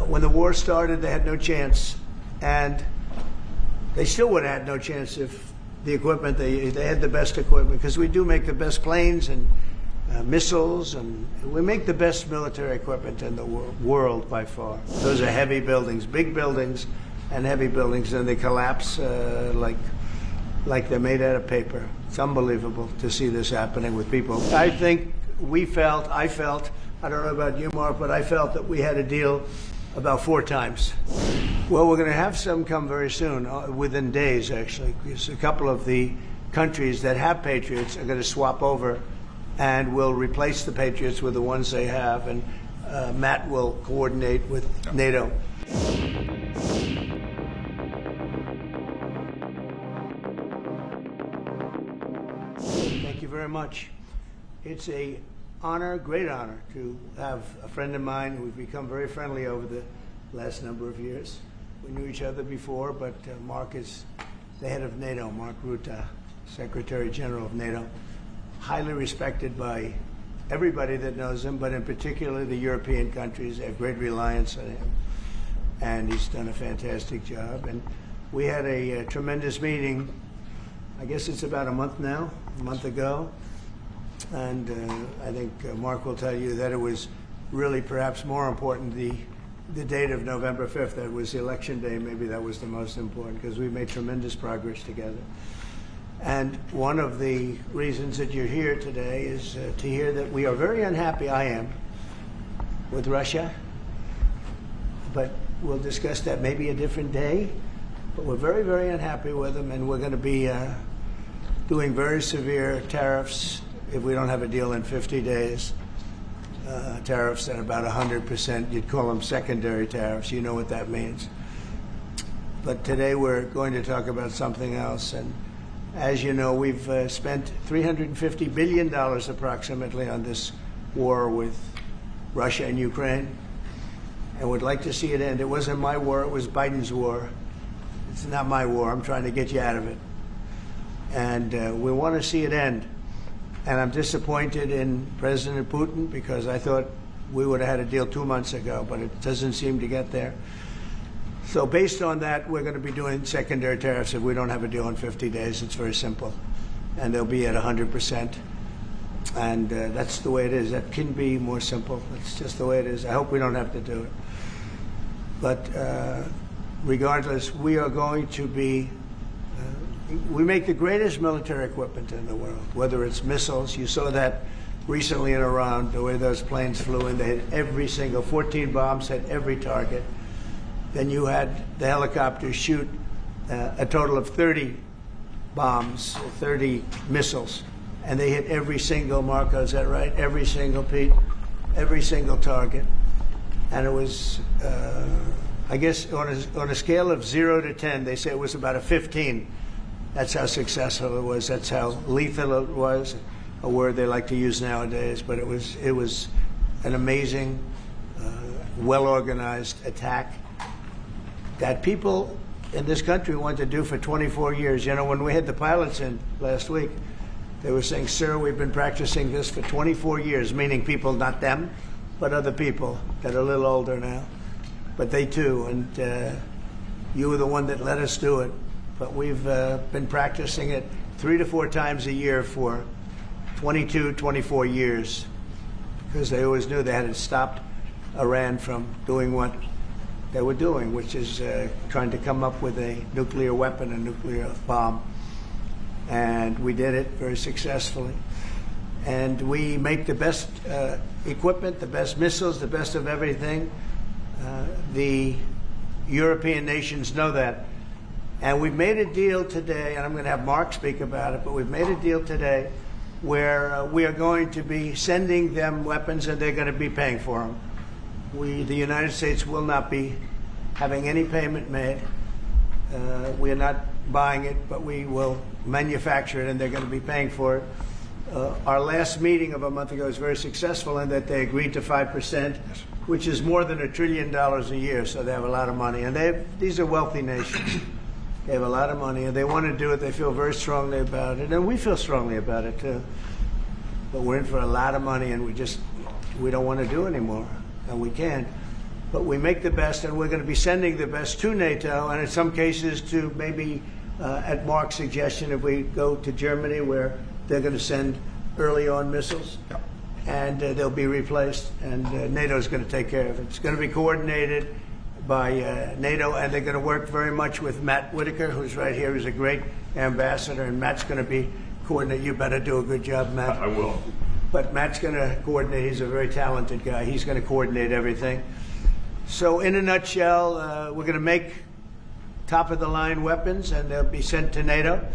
When the war started, they had no chance, and they still would have had no chance if the equipment, they had the best equipment, because we do make the best planes and missiles, and we make the best military equipment in the world by far. Those are heavy buildings, big buildings and heavy buildings, and they collapse like they're made out of paper. It's unbelievable to see this happening with people. I think I felt, I don't know about you, Mark, but I felt that we had a deal about 4 times. Well, we're going to have some come very soon, within days, actually, because a couple of the countries that have Patriots are going to swap over and will replace the Patriots with the ones they have, and Matt will coordinate with NATO. Thank you very much. It's a honor, great honor, to have a friend of mine. We've become very friendly over the last number of years. We knew each other before, but Mark is the head of NATO, Mark Rutte, Secretary General of NATO. Highly respected by everybody that knows him, but in particular the European countries. They have great reliance on him, and he's done a fantastic job. And we had a tremendous meeting, I guess it's about a month ago, and I think Mark will tell you that it was really perhaps more important the date of November 5th. That was the election day. Maybe that was the most important, because we made tremendous progress together. And one of the reasons that you're here today is to hear that we are very unhappy, I am, with Russia. But we'll discuss that maybe a different day. But we're very, very unhappy with them, and we're going to be doing very severe tariffs if we don't have a deal in 50 days. Tariffs at about 100%. You'd call them secondary tariffs. You know what that means. But today we're going to talk about something else. And as you know, we've spent $350 billion approximately on this war with Russia and Ukraine, and would like to see it end. It wasn't my war, it was Biden's war. It's not my war. I'm trying to get you out of it. And we want to see it end. And I'm disappointed in President Putin, because I thought we would have had a deal 2 months ago, but it doesn't seem to get there. So based on that, we're going to be doing secondary tariffs if we don't have a deal in 50 days. It's very simple. And they'll be at 100%. And that's the way it is. That can be more simple. It's just the way it is. I hope we don't have to do it. But regardless, we are going to be, we make the greatest military equipment in the world, whether it's missiles. You saw that recently in Iran, the way those planes flew in. They hit every single, 14 bombs hit every target. Then you had the helicopters shoot a total of 30 bombs, 30 missiles, and they hit every single, Marco, is that right? Every single, Pete? Every single target. And it was, I guess, on a scale of 0 to 10, they say it was about a 15. That's how successful it was. That's how lethal it was, a word they like to use nowadays. But it was an amazing, well-organized attack that people in this country want to do for 24 years. You know, when we had the pilots in last week, they were saying, sir, we've been practicing this for 24 years, meaning people, not them, but other people that are a little older now. But they too, and you were the one that let us do it. But we've been practicing it 3 to 4 times a year for 22, 24 years, because they always knew they had to stop Iran from doing what they were doing, which is trying to come up with a nuclear weapon, a nuclear bomb. And we did it very successfully. And we make the best equipment, the best missiles, the best of everything. The European nations know that. And we've made a deal today, and I'm going to have Mark speak about it, but we've made a deal today where we are going to be sending them weapons, and they're going to be paying for them. The United States will not be having any payment made. We are not buying it, but we will manufacture it, and they're going to be paying for it. Our last meeting of a month ago was very successful in that they agreed to 5%, which is more than $1 trillion a year, so they have a lot of money. And these are wealthy nations. They have a lot of money, and they want to do it. They feel very strongly about it, and we feel strongly about it, too. But we're in for a lot of money, and we don't want to do anymore. And we can't. but we make the best, and we're going to be sending the best to NATO, and in some cases to maybe, at Mark's suggestion, if we go to Germany, where they're going to send early on missiles, and they'll be replaced, and NATO's going to take care of it. It's going to be coordinated by NATO, and they're going to work very much with Matt Whitaker, who's right here, who's a great ambassador, and Matt's going to be coordinate. You better do a good job, Matt. I will. But Matt's going to coordinate. He's a very talented guy. He's going to coordinate everything. So in a nutshell, we're going to make top-of-the-line weapons, and they'll be sent to NATO.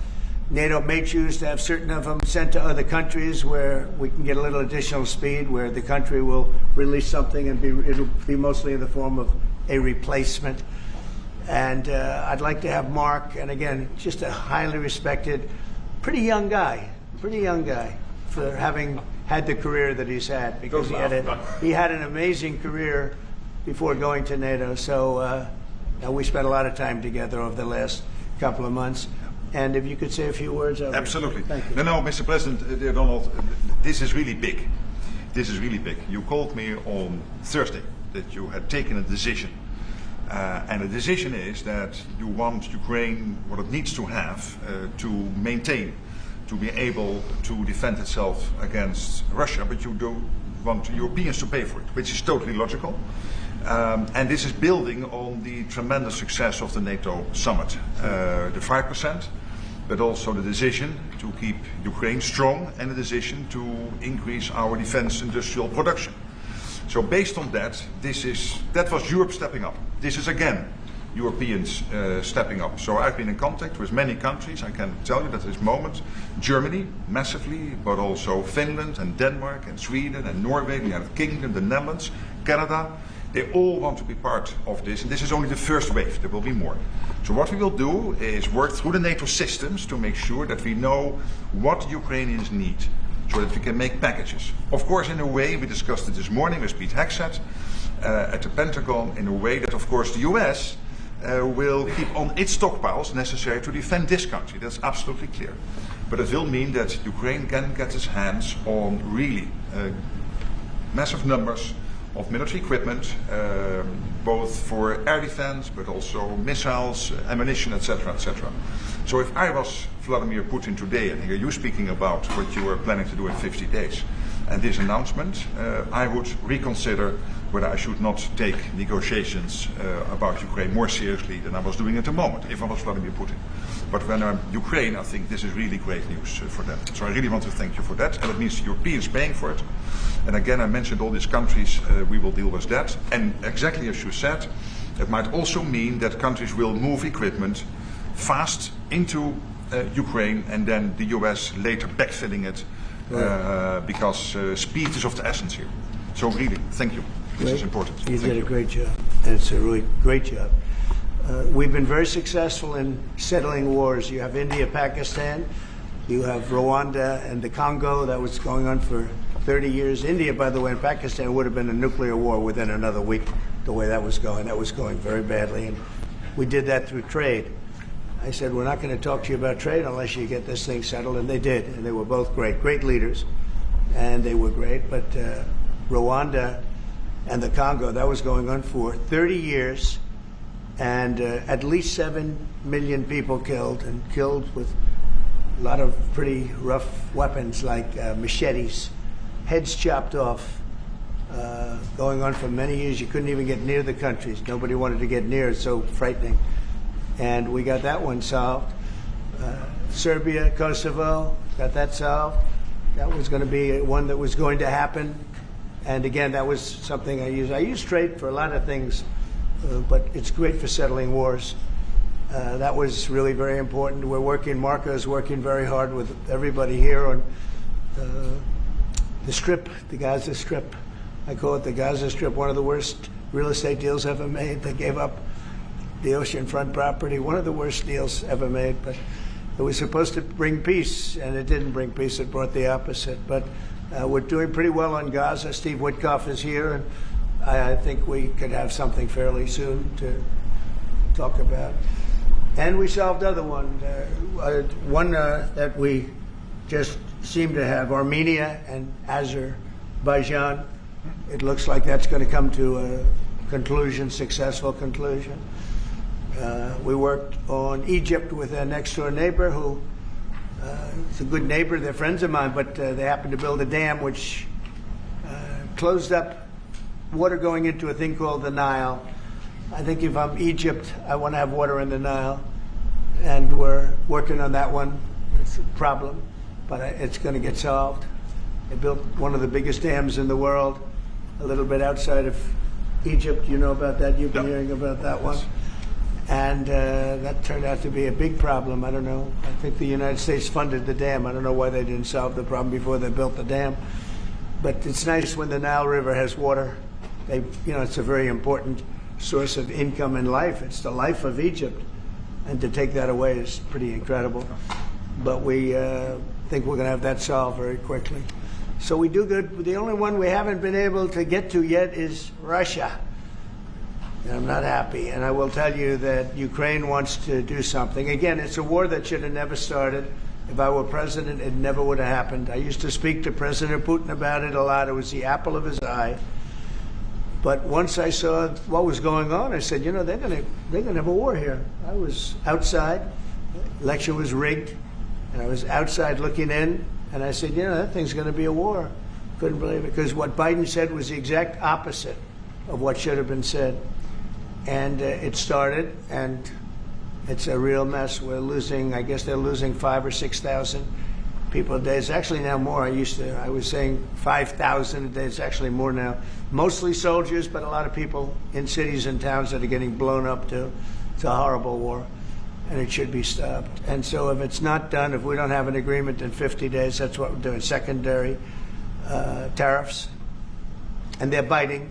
NATO may choose to have certain of them sent to other countries where we can get a little additional speed, where the country will release something and it'll be mostly in the form of a replacement. And I'd like to have Mark, and again, just a highly respected, pretty young guy for having had the career that he's had, because he had an amazing career before going to NATO. So we spent a lot of time together over the last couple of months. And if you could say a few words. Absolutely. Thank you. No, Mr. President, dear Donald, this is really big. This is really big. You called me on Thursday that you had taken a decision. And the decision is that you want Ukraine what it needs to have to maintain, to be able to defend itself against Russia, but you don't want Europeans to pay for it, which is totally logical. And this is building on the tremendous success of the NATO summit, the 5%, but also the decision to keep Ukraine strong and the decision to increase our defense industrial production. So based on that, that was Europe stepping up. This is again Europeans stepping up. So I've been in contact with many countries. I can tell you that at this moment, Germany massively, but also Finland and Denmark and Sweden and Norway, the United Kingdom, the Netherlands, Canada. They all want to be part of this, and this is only the first wave. There will be more. So what we will do is work through the NATO systems to make sure that we know what Ukrainians need, so that we can make packages. Of course, in a way, we discussed it this morning with Pete Hegseth at the Pentagon, in a way that, of course, the US will keep on its stockpiles necessary to defend this country. That's absolutely clear. But it will mean that Ukraine can get its hands on really massive numbers of military equipment, both for air defense, but also missiles, ammunition, etc., etc. So if I was Vladimir Putin today and hear you speaking about what you are planning to do in 50 days, and this announcement, I would reconsider whether I should not take negotiations about Ukraine more seriously than I was doing at the moment, if I was Vladimir Putin. But when I'm Ukraine, I think this is really great news for them. So I really want to thank you for that, and it means the Europeans paying for it. And again, I mentioned all these countries, we will deal with that. And exactly as you said, it might also mean that countries will move equipment fast into Ukraine, and then the US later backfilling it, because speed is of the essence here. So really, thank you. This is important. You did a great job, and it's a really great job. We've been very successful in settling wars. You have India, Pakistan, you have Rwanda and the Congo. That was going on for 30 years. India, by the way, and Pakistan would have been a nuclear war within another week, the way that was going. That was going very badly, and we did that through trade. I said, we're not going to talk to you about trade unless you get this thing settled, and they did, and they were both great leaders, and they were great. But Rwanda and the Congo, that was going on for 30 years, and at least 7 million people killed, and killed with a lot of pretty rough weapons like machetes, heads chopped off, going on for many years. You couldn't even get near the countries. Nobody wanted to get near. It's so frightening. And we got that one solved. Serbia, Kosovo, got that solved. That was going to be one that was going to happen. And again, that was something I use. I use trade for a lot of things, but it's great for settling wars. That was really very important. We're working, Marco is working very hard with everybody here on the Strip, the Gaza Strip. I call it the Gaza Strip, one of the worst real estate deals ever made. They gave up the oceanfront property, one of the worst deals ever made. But it was supposed to bring peace, and it didn't bring peace. It brought the opposite. But we're doing pretty well on Gaza. Steve Witkoff is here, and I think we could have something fairly soon to talk about. And we solved other one that we just seem to have, Armenia and Azerbaijan. It looks like that's going to come conclusion, successful conclusion. We worked on Egypt with our next door neighbor who is a good neighbor. They're friends of mine, but they happened to build a dam which closed up water going into a thing called the Nile. I think if I'm Egypt, I want to have water in the Nile, and we're working on that one. It's a problem, but it's going to get solved. They built one of the biggest dams in the world, a little bit outside of Egypt. You know about that? You've been hearing about that one. And that turned out to be a big problem. I don't know. I think the United States funded the dam. I don't know why they didn't solve the problem before they built the dam. But it's nice when the Nile River has water. It's a very important source of income and life. It's the life of Egypt. And to take that away is pretty incredible. But we think we're going to have that solved very quickly. So we do good. The only one we haven't been able to get to yet is Russia. And I'm not happy. And I will tell you that Ukraine wants to do something. Again, it's a war that should have never started. If I were president, it never would have happened. I used to speak to President Putin about it a lot. It was the apple of his eye. But once I saw what was going on, I said, they're gonna have a war here. I was outside. The election was rigged. And I was outside looking in. And I said, that thing's going to be a war. Couldn't believe it. Because what Biden said was the exact opposite of what should have been said. And it started, and it's a real mess. We're losing, I guess they're losing 5,000 or 6,000 people a day. It's actually now more. I was saying 5,000 a day. It's actually more now. Mostly soldiers, but a lot of people in cities and towns that are getting blown up too. It's a horrible war, and it should be stopped. And so if it's not done, if we don't have an agreement in 50 days, that's what we're doing, secondary tariffs. And they're biting.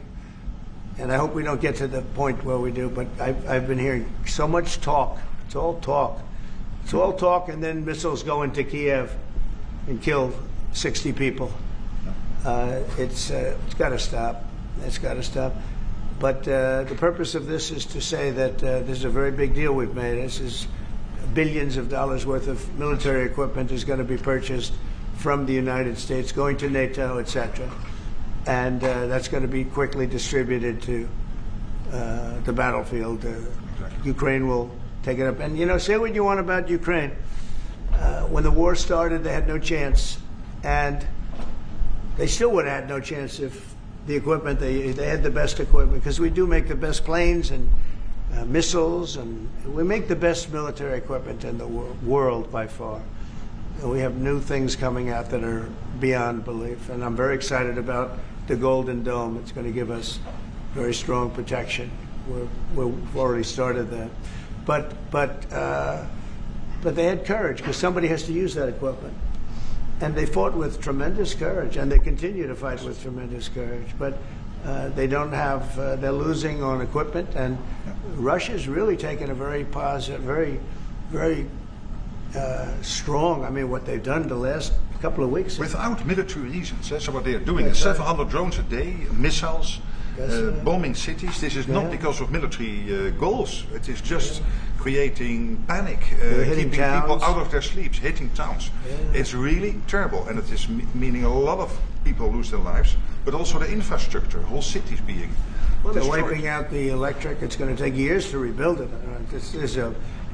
And I hope we don't get to the point where we do, but I've been hearing so much talk. It's all talk. It's all talk, and then missiles go into Kyiv and kill 60 people. It's got to stop. It's got to stop. But the purpose of this is to say that this is a very big deal we've made. This is billions of dollars worth of military equipment is going to be purchased from the United States, going to NATO, etc. And that's going to be quickly distributed to the battlefield. Ukraine will take it up. And, say what you want about Ukraine. When the war started, they had no chance. And they still would have had no chance if the equipment, they had the best equipment. Because we do make the best planes and missiles, and we make the best military equipment in the world by far. And we have new things coming out that are beyond belief. And I'm very excited about the Golden Dome. It's going to give us very strong protection. We've already started that. But they had courage, because somebody has to use that equipment. And they fought with tremendous courage, and they continue to fight with tremendous courage. But they don't have, they're losing on equipment, and Russia's really taken a very positive, very strong, what they've done the last couple of weeks. Without military reasons. So what they are doing is 700 drones a day, missiles, bombing cities. This is not because of military goals. It is just creating panic, keeping people out of their sleeps, hitting towns. It's really terrible, and it is meaning a lot of people lose their lives, but also the infrastructure, whole cities being destroyed. They're wiping out the electric. It's going to take years to rebuild it.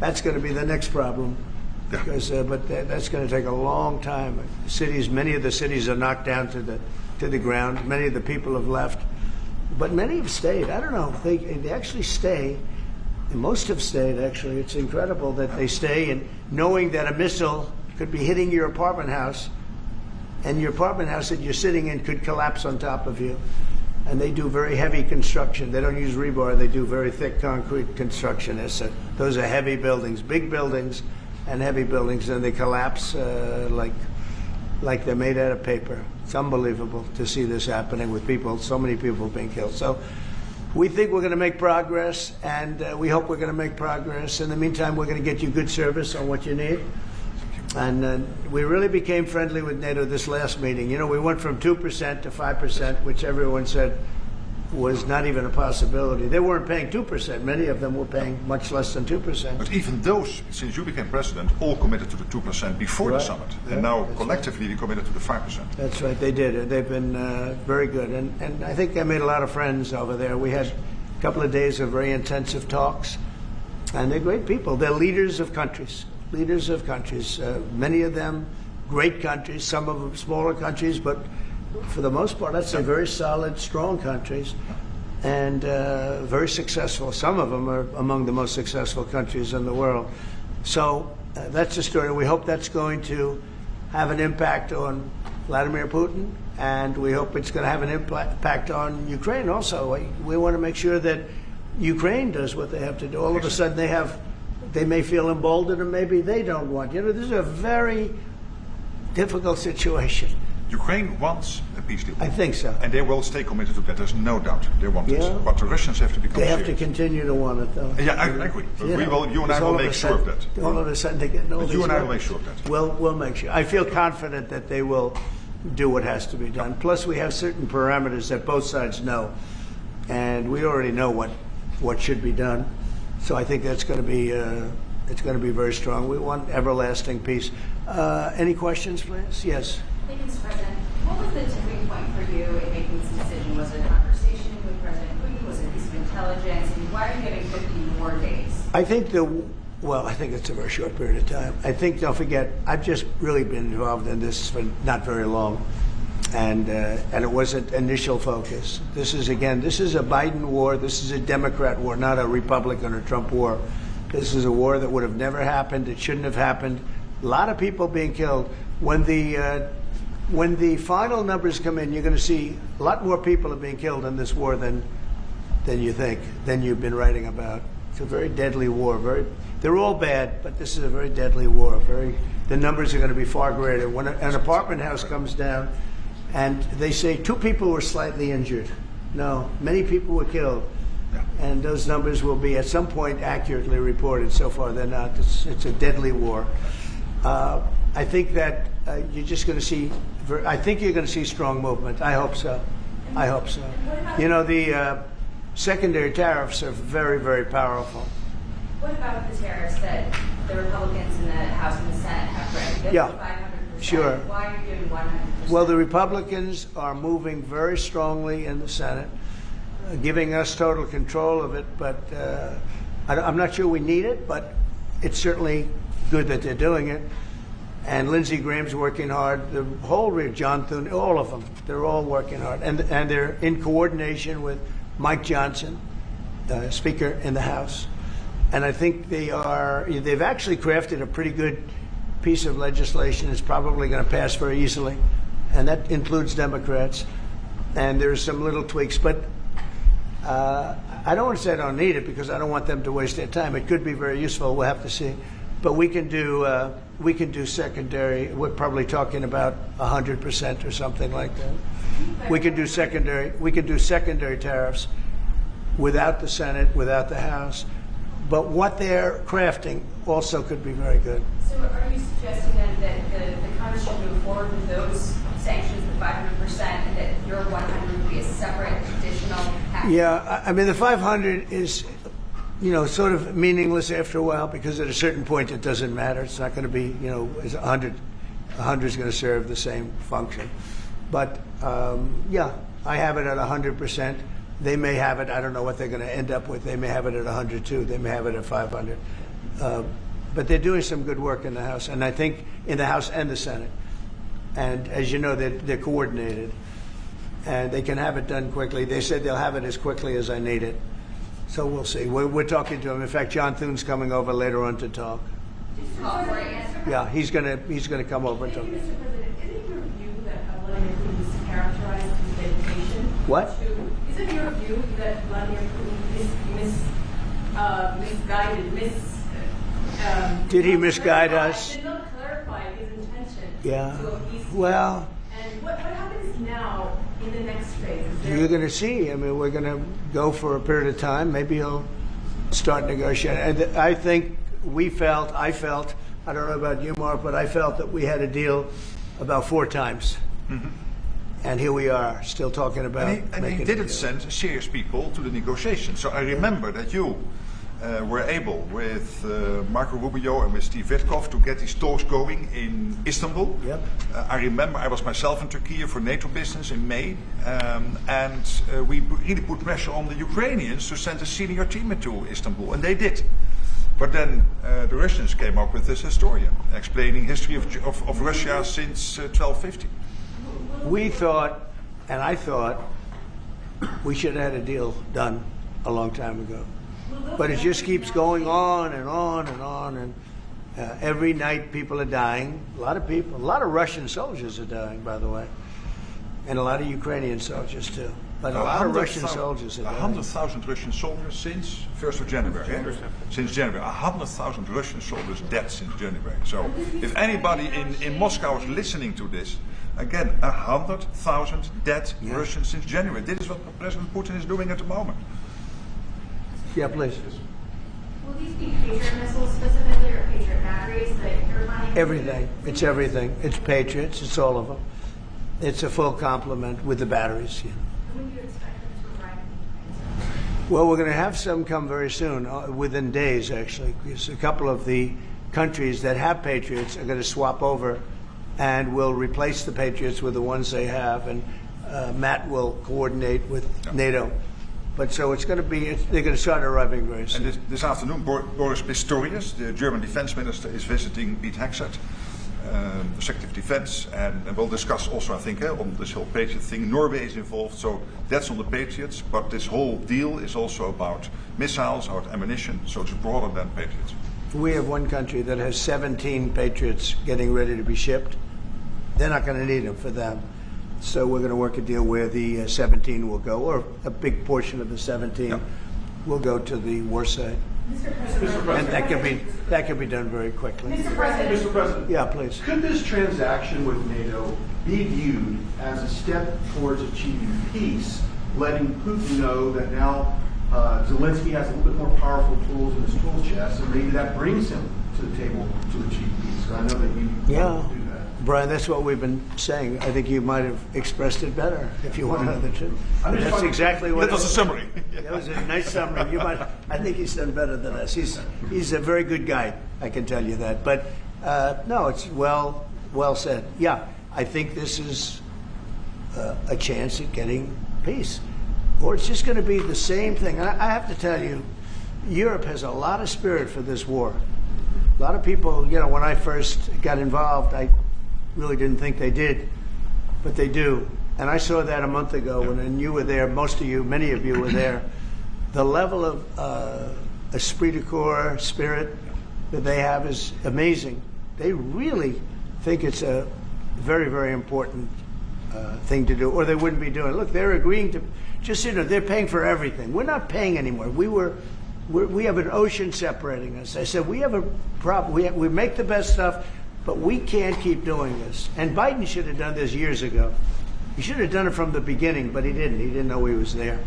That's going to be the next problem. Because, but that's going to take a long time. Many of the cities are knocked down to the ground. Many of the people have left, but many have stayed. I don't know. They actually stay. And most have stayed. Actually, it's incredible that they stay, and knowing that a missile could be hitting your apartment house, and your apartment house that you're sitting in could collapse on top of you. And they do very heavy construction. They don't use rebar. They do very thick concrete construction. Those are heavy buildings, big buildings. And heavy buildings, and they collapse like they're made out of paper. It's unbelievable to see this happening with so many people being killed. So we think we're going to make progress, and we hope we're going to make progress. In the meantime, we're going to get you good service on what you need. And we really became friendly with NATO this last meeting. We went from 2% to 5%, which everyone said was not even a possibility. They weren't paying 2%. Many of them were paying much less than 2%. But even those, since you became president, all committed to the 2% before the summit. And now collectively we committed to the 5%. That's right, they did. They've been very good. And I think I made a lot of friends over there. We had a couple of days of very intensive talks. And they're great people. They're leaders of countries. Many of them great countries, some of them smaller countries, but for the most part, I'd say very solid, strong countries, and very successful. Some of them are among the most successful countries in the world. So that's the story. We hope that's going to have an impact on Vladimir Putin, and we hope it's going to have an impact on Ukraine also. We want to make sure that Ukraine does what they have to do. All of a sudden they may feel emboldened, or maybe they don't want. You know, this is a very difficult situation. Ukraine wants a peace deal. I think so. And they will stay committed to that. There's no doubt. They want it. But the Russians have to become serious. They have serious. to continue to want it, though. Yeah, I agree. But you and I will make sure of that. All of a sudden they get you and I will make sure of that. We'll make sure. I feel confident that they will do what has to be done. Plus, we have certain parameters that both sides know, and we already know what should be done. So I think that's going to be it's going to be very strong. We want everlasting peace. Any questions, please? Yes. Thank you, Mr. President. What was the tipping point for you in making this decision? Was it a conversation with President Putin? Was it a piece of intelligence? And why are you giving 50 more days? I think I think it's a very short period of time. I think, don't forget, I've just really been involved in this for not very long. And it wasn't initial focus. This is a Biden war. This is a Democrat war, not a Republican or Trump war. This is a war that would have never happened. It shouldn't have happened. A lot of people being killed. When the final numbers come in, you're going to see a lot more people are being killed in this war than you think, than you've been writing about. It's a very deadly war. They're all bad, but this is a very deadly war. The numbers are going to be far greater. When an apartment house comes down, and they say 2 people were slightly injured. No, many people were killed. And those numbers will be at some point accurately reported. So far, they're not. It's a deadly war. I think that you're just going to see. I think you're going to see strong movement. I hope so. You know, the secondary tariffs are very, very powerful. What about the tariffs that the Republicans in the House and the Senate have read? Yeah, 500%. sure. Why are you doing 100%? Well, the Republicans are moving very strongly in the Senate, giving us total control of it. But I'm not sure we need it, but it's certainly good that they're doing it. And Lindsey Graham's working hard. The whole John Thune, all of them, they're all working hard, and they're in coordination with Mike Johnson, Speaker in the House. And I think they've actually crafted a pretty good piece of legislation. It's probably going to pass very easily, and that includes Democrats. And there's some little tweaks, but I don't want to say I don't need it because I don't want them to waste their time. It could be very useful. We'll have to see. But we can do secondary. We're probably talking about 100% or something like that. We can do secondary tariffs without the Senate, without the House. But what they're crafting also could be very good. So are you suggesting then that the Congress should move forward with those sanctions, the 500%, and that your 100 would be a separate additional package? Yeah, I mean, the 500 is, sort of meaningless after a while because at a certain point it doesn't matter. It's not going to be, as 100. 100 is going to serve the same function. But, I have it at 100%. They may have it, I don't know what they're going to end up with. They may have it at 100 too. They may have it at 500. But they're doing some good work in the House, and I think in the House and the Senate. And as you know, they're coordinated, and they can have it done quickly. They said they'll have it as quickly as I need it. So we'll see. We're talking to him. In fact, John Thune's coming over later on to talk. Yeah, he's gonna come over and talk. Mr. President, is it your view that Vladimir Putin is characterized his dedication? What? Is it your view that Vladimir Putin Did he misguide us? Did not clarify his intention Yeah. to appease you? Well, And what happens now in the next phase? you're going to see. I mean, we're going to go for a period of time. Maybe he'll start negotiating. And I think I felt, I don't know about you, Mark, but I felt that we had a deal about 4 times. Mm-hmm. And here we are, still talking about And he didn't send serious people to the negotiations. So I remember that you were able, with Marco Rubio and with Steve Witkoff, to get these talks going in Istanbul. Yep. I remember I was myself in Turkey for NATO business in May, and we really put pressure on the Ukrainians to send a senior team into Istanbul, and they did. But then the Russians came up with this historian explaining history of Russia since 1250. We thought, and I thought, we should have had a deal done a long time ago. But it just keeps going on and on and on, and every night people are dying. A lot of people, a lot of Russian soldiers are dying, by the way, and a lot of Ukrainian soldiers too. But a lot of Russian soldiers are dying. 100,000 Russian soldiers since 1st of January. Since January. 100,000 Russian soldiers dead since January. So if anybody in Moscow is listening to this, again, 100,000 dead Russians since January. This is what President Putin is doing at the moment. Yeah, please. Will these be Patriot missiles specifically or Patriot batteries that you're planning? Everything. It's everything. It's Patriots. It's all of them. It's a full complement with the batteries. Yeah. When do you expect them to arrive in Ukraine? Well, we're going to have some come very soon, within days, actually. Because a couple of the countries that have Patriots are going to swap over and will replace the Patriots with the ones they have. And Matt will coordinate with NATO. But so it's going to be, they're going to start arriving very soon. And this afternoon, Boris Pistorius, the German defense minister, is visiting Pete Hegseth, the Secretary of Defense, and we'll discuss also, I think, on this whole Patriot thing. Norway is involved, so that's on the Patriots, but this whole deal is also about missiles, about ammunition, so it's broader than Patriots. We have one country that has 17 Patriots getting ready to be shipped. They're not going to need them for them. So we're going to work a deal where the 17 will go, or a big portion of the 17 will go to the war side. Mr. President. And that can be done very quickly. Mr. President. Mr. President. Yeah, please. Could this transaction with NATO be viewed as a step towards achieving peace, letting Putin know that now Zelensky has a little bit more powerful tools in his tool chest, and maybe that brings him to the table to achieve peace? I know that you want to do that. Brian, that's what we've been saying. I think you might have expressed it better if you want to know the truth. That's exactly what. That was a summary. That was a nice summary. I think he's done better than us. He's a very good guy. I can tell you that. But no, it's well said. Yeah, I think this is a chance at getting peace, or it's just going to be the same thing. And I have to tell you, Europe has a lot of spirit for this war. A lot of people, when I first got involved, I really didn't think they did, but they do. And I saw that a month ago when you were there, many of you were there. The level of esprit de corps, spirit that they have is amazing. They really think it's a very, very important thing to do, or they wouldn't be doing it. Look, they're agreeing to, they're paying for everything. We're not paying anymore. We have an ocean separating us. I said, we have a problem. We make the best stuff, but we can't keep doing this. And Biden should have done this years ago. He should have done it from the beginning, but he didn't. He didn't know he was there.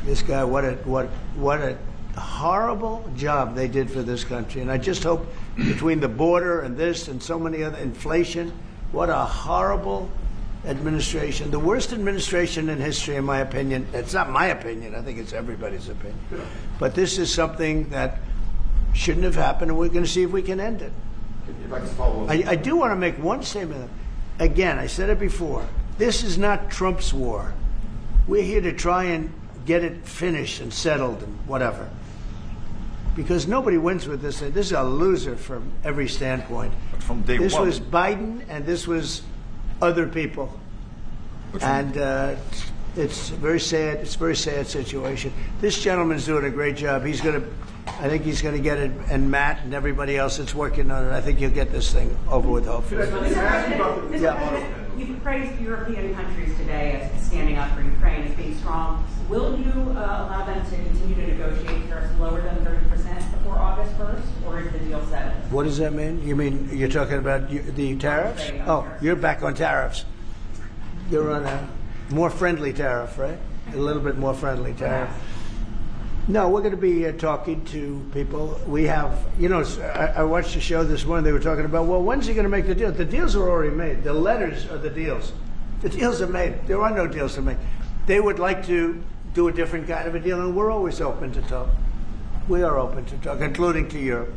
This guy, what a horrible job they did for this country. And I just hope between the border and this and so many other, inflation, what a horrible administration. The worst administration in history, in my opinion. It's not my opinion. I think it's everybody's opinion. But this is something that shouldn't have happened, and we're going to see if we can end it. If I could follow up. I do want to make one statement. Again, I said it before. This is not Trump's war. We're here to try and get it finished and settled and whatever. Because nobody wins with this. This is a loser from every standpoint. But from day this one. was Biden and this was other people. And it's very sad. It's a very sad situation. This gentleman's doing a great job. I think he's going to get it, and Matt and everybody else that's working on it. I think he'll get this thing over with, hopefully. Mr. President, you've praised European countries today as standing up for Ukraine as being strong. Will you allow them to continue to negotiate tariffs lower than 30% before August 1st, or is the deal settled? What does that mean? You mean you're talking about the tariffs? Oh, you're back on tariffs. You're on a more friendly tariff, right? A little bit more friendly tariff. No, we're going to be talking to people. We have, I watched a show this morning. They were talking about, well, when's he going to make the deal? The deals are already made. The letters are the deals. The deals are made. There are no deals to make. They would like to do a different kind of a deal, and we're always open to talk. We are open to talk, including to Europe.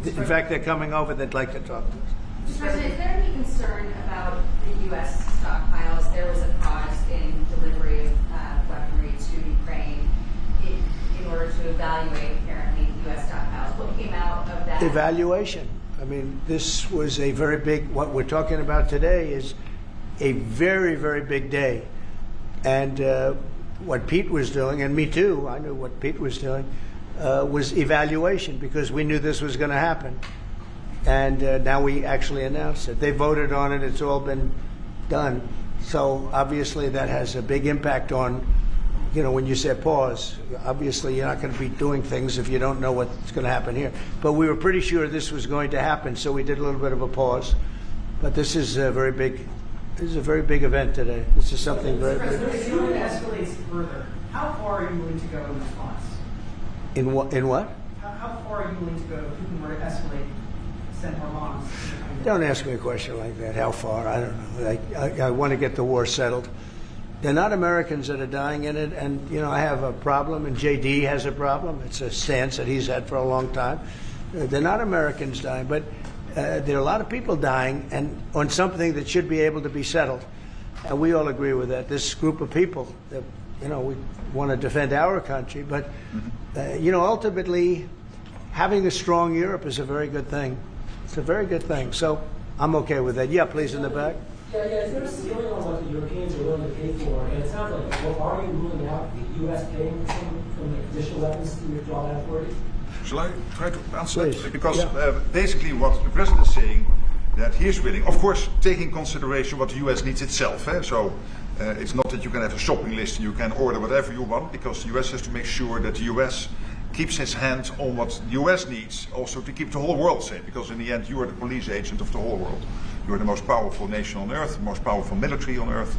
In fact, they're coming over. They'd like to talk to us. Mr. President, is there any concern about the U.S. stockpiles? There was a pause in delivery of weaponry to Ukraine in order to evaluate, apparently, the U.S. stockpiles. What came out of that? Evaluation. I mean, this was a very big, what we're talking about today is a very, very big day. And what Pete was doing, and me too, I knew what Pete was doing, was evaluation, because we knew this was going to happen. And now we actually announced it. They voted on it. It's all been done. So obviously that has a big impact on, you know, when you say pause, obviously you're not going to be doing things if you don't know what's going to happen here. But we were pretty sure this was going to happen, so we did a little bit of a pause. But this is a very big, event today. This is something very big. If the UN escalates further, how far are you willing to go in response? In what? How far are you willing to go if Putin were to escalate, send more bombs? Don't ask me a question like that. How far? I don't know. I want to get the war settled. They're not Americans that are dying in it, and you know I have a problem, and JD has a problem. It's a stance that he's had for a long time. They're not Americans dying, but there are a lot of people dying, and on something that should be able to be settled. And we all agree with that. This group of people, that, you know, we want to defend our country, but you know, ultimately, having a strong Europe is a very good thing. It's a very good thing. So I'm okay with that. Yeah, please, in the back. Yeah, is there a ceiling on what the Europeans are willing to pay for? And it sounds like, well, are you ruling out the U.S. paying from the additional weapons to withdraw that authority? Shall I try to answer Please. that? Because Yeah. basically what the president is saying, that he is willing, of course, taking consideration what the US needs itself. So it's not that you can have a shopping list and you can order whatever you want, because the US has to make sure that the US keeps his hand on what the US needs, also to keep the whole world safe, because in the end you are the police agent of the whole world. You are the most powerful nation on earth, the most powerful military on earth.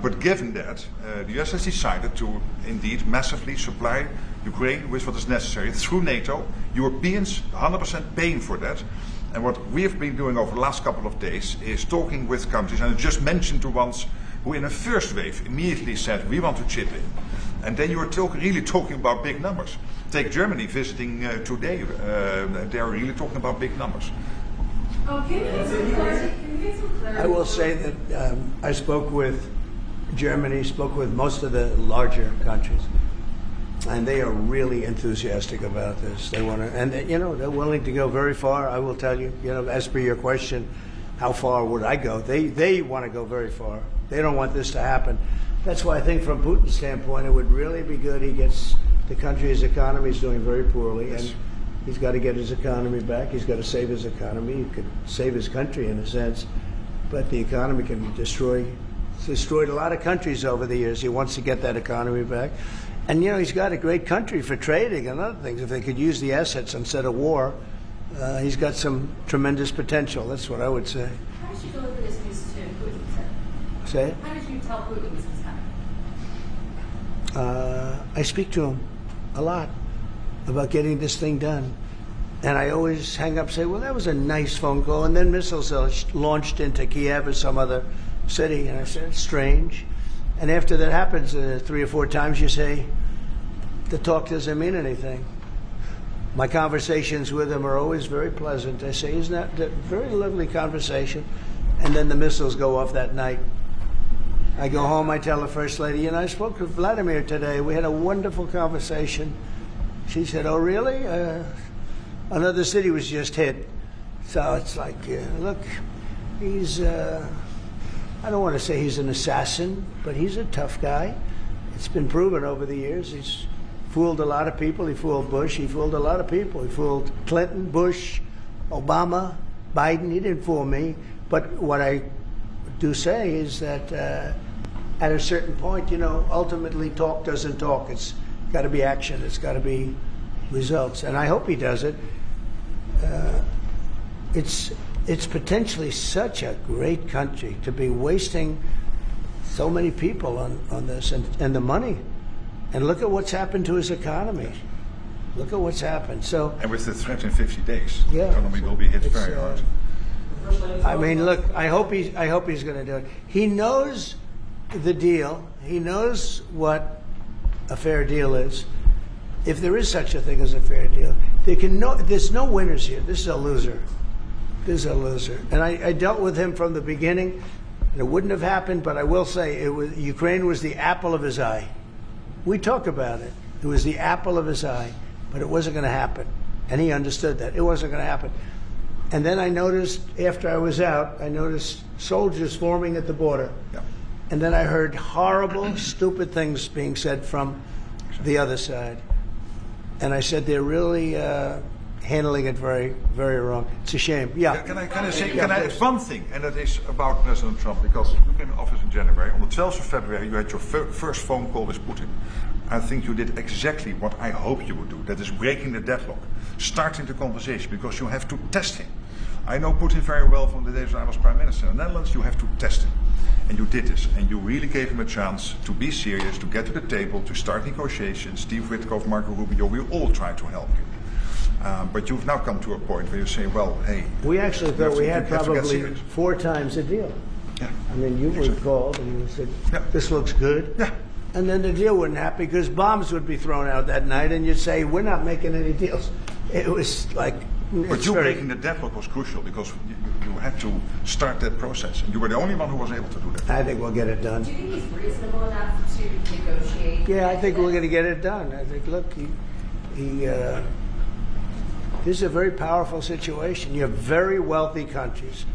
But given that, the US has decided to indeed massively supply Ukraine with what is necessary through NATO. Europeans 100% paying for that. And what we have been doing over the last couple of days is talking with countries, and I just mentioned the ones who in the first wave immediately said, we want to chip in. And then you are really talking about big numbers. Take Germany visiting today. They are really talking about big numbers. Can you get some clarity? I will say that I spoke with Germany, spoke with most of the larger countries, and they are really enthusiastic about this. They want to, and you know, they're willing to go very far. I will tell you, you know, as per your question, how far would I go? They want to go very far. They don't want this to happen. That's why I think from Putin's standpoint, it would really be good. He gets the country, his economy is doing very poorly, and he's got to get his economy back. He's got to save his economy. He could save his country in a sense, but the economy can be destroyed. He's destroyed a lot of countries over the years. He wants to get that economy back. And, you know, he's got a great country for trading and other things. If they could use the assets instead of war, he's got some tremendous potential. That's what I would say. How did you deliver this news to Putin, sir? Say it? How did you tell Putin this was coming? I speak to him a lot about getting this thing done. And I always hang up and say, well, that was a nice phone call. And then missiles are launched into Kyiv or some other city. And I said, it's strange. And after that happens 3 or 4 times, you say, the talk doesn't mean anything. My conversations with him are always very pleasant. I say, isn't that a very lovely conversation? And then the missiles go off that night. I go home, I tell the First Lady, you know, I spoke to Vladimir today. We had a wonderful conversation. She said, oh, really? Another city was just hit. So it's like, look, he's, I don't want to say he's an assassin, but he's a tough guy. It's been proven over the years. He's fooled a lot of people. He fooled Bush. He fooled a lot of people. He fooled Clinton, Bush, Obama, Biden. He didn't fool me. But what I do say is that at a certain point, you know, ultimately talk doesn't talk. It's got to be action. It's got to be results. And I hope he does it. It's potentially such a great country to be wasting so many people on this and the money. And look at what's happened to his economy. Look at what's happened. So, And with the threat in 50 days, Yeah. the economy will be hit It's, very hard. I mean, look, I hope he's going to do it. He knows the deal. He knows what a fair deal is. if there is such a thing as a fair deal, there's no winners here. This is a loser. This is a loser. And I dealt with him from the beginning. It wouldn't have happened, but I will say Ukraine was the apple of his eye. We talked about it. It was the apple of his eye, but it wasn't going to happen. And he understood that. It wasn't going to happen. And then I noticed, after I was out, I noticed soldiers forming at the border. Yeah. And then I heard horrible, stupid things being said from the other side. And I said, they're really handling it very, very wrong. It's a shame. Yeah. Can I say Yeah, add please. one thing, and that is about President Trump, because you came in office in January. On the 12th of February, you had your first phone call with Putin. I think you did exactly what I hoped you would do. That is breaking the deadlock, starting the conversation, because you have to test him. I know Putin very well from the days when I was Prime Minister in the Netherlands. You have to test him. And you did this, and you really gave him a chance to be serious, to get to the table, to start negotiations. Steve Witkoff, Mark Rutte, we all tried to help you. But you've now come to a point where you say, well, hey... We actually thought we had you have to get probably serious. 4 times the deal. Yeah. I mean, you were called and you said, Yeah. this looks good. Yeah. And then the deal wouldn't happen because bombs would be thrown out that night and you'd say, we're not making any deals. It was like... But you breaking the deadlock was crucial because you had to start that process. And you were the only one who was able to do that. I think we'll get it done. Do you think he's reasonable enough to negotiate? Yeah, I think we're going to get it done. I think, look, this is a very powerful situation. You have very wealthy countries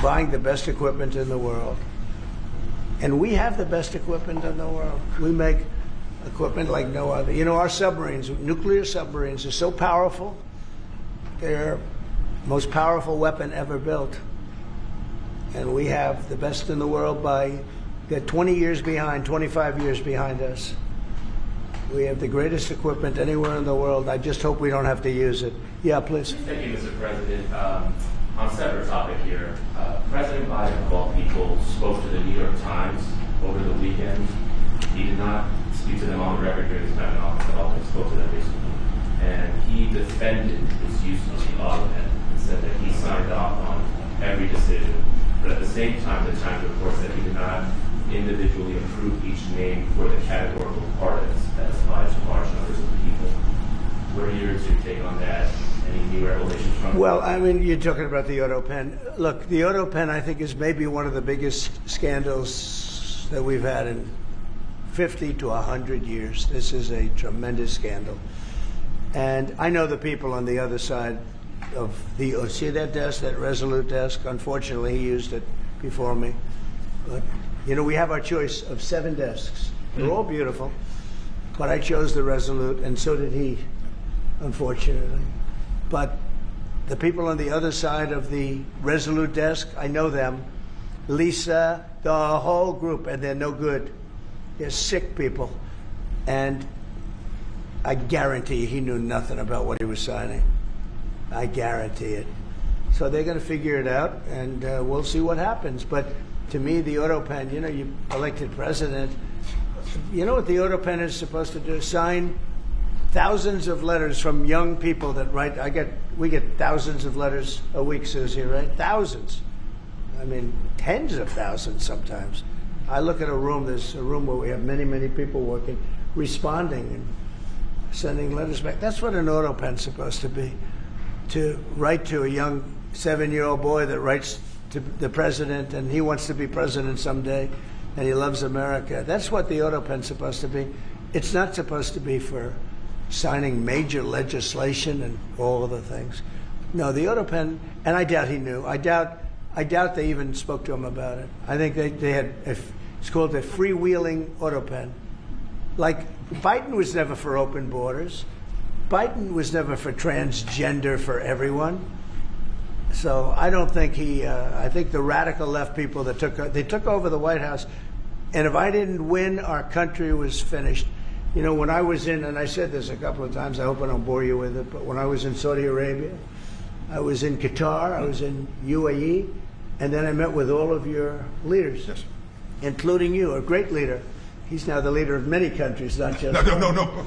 buying the best equipment in the world. And we have the best equipment in the world. We make equipment like no other. You know, our submarines, nuclear submarines, are so powerful. They're the most powerful weapon ever built. And we have the best in the world they're 20 years behind, 25 years behind us. We have the greatest equipment anywhere in the world. I just hope we don't have to use it. Yeah, please. Thank you, Mr. President. On a separate topic here, President Biden, of all people, spoke to the New York Times over the weekend. He did not speak to them on the record during his time in office at all. He spoke to them recently. And he defended his use of the autopen and said that he signed off on every decision. But at the same time, the Times reports that he did not individually approve each name for the categorical pardons that applies to large numbers of people. What are your two take on that? Any new revelations from Well, I mean, you're talking about the autopen. Look, the autopen, I think, is maybe one of the biggest scandals that we've had in 50 to 100 years. This is a tremendous scandal. And I know the people on the other side of see that desk, that Resolute desk? Unfortunately, he used it before me. But, you know, we have our choice of 7 desks. They're all beautiful. But I chose the Resolute, and so did he, unfortunately. But the people on the other side of the Resolute desk, I know them. Lisa, the whole group, and they're no good. They're sick people. And I guarantee he knew nothing about what he was signing. I guarantee it. So they're going to figure it out, and we'll see what happens. But to me, the autopen, you know, you elected president. You know what the autopen is supposed to do? Sign thousands of letters from young people that write. We get thousands of letters a week, Susie, right? Thousands. I mean, tens of thousands sometimes. I look at a room. There's a room where we have many, many people working, responding and sending letters back. That's what an autopen's supposed to be. To write to a young 7-year-old boy that writes to the president, and he wants to be president someday, and he loves America. That's what the autopen's supposed to be. It's not supposed to be for signing major legislation and all of the things. No, the autopen, and I doubt he knew. I doubt they even spoke to him about it. I think they had, it's called a freewheeling autopen. Like, Biden was never for open borders. Biden was never for transgender for everyone. So I don't think I think the radical left people that took over the White House, and if I didn't win, our country was finished. You know, when I was in, and I said this a couple of times, I hope I don't bore you with it, but when I was in Saudi Arabia, I was in Qatar, I was in UAE, and then I met with all of your leaders, Yes. including you, a great leader. He's now the leader of many countries, not just No.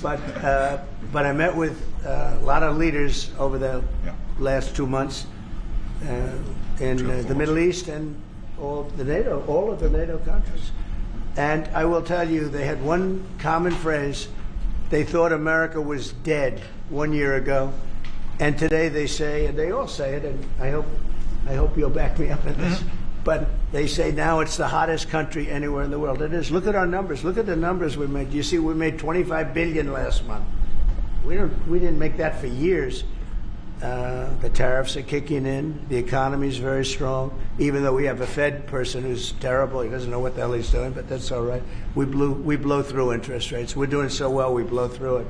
But I met with a lot of leaders over the last 2 months in the Middle East and all of the NATO countries. And I will tell you, they had one common phrase: They thought America was dead 1 year ago, and today they say, and they all say it, and I hope you'll back me up in this, but they say now it's the hottest country anywhere in the world. It is. Look at our numbers. Look at the numbers we made. You see, we made $25 billion last month. We didn't make that for years. The tariffs are kicking in. The economy is very strong, even though we have a Fed person who's terrible. He doesn't know what the hell he's doing, but that's all right. We blow through interest rates. We're doing so well, we blow through it.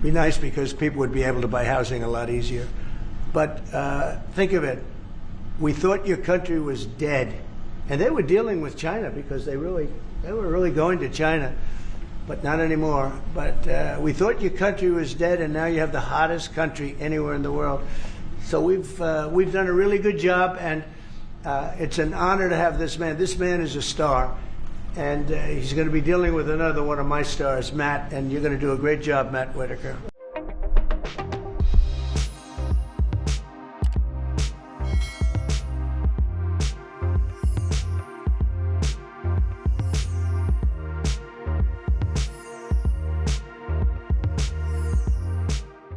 Be nice because people would be able to buy housing a lot easier. But think of it. We thought your country was dead, and they were dealing with China because they were really going to China. But not anymore. But we thought your country was dead, and now you have the hottest country anywhere in the world. So we've done a really good job, and it's an honor to have this man. This man is a star, and he's going to be dealing with another one of my stars, Matt, and you're going to do a great job, Matt Whitaker.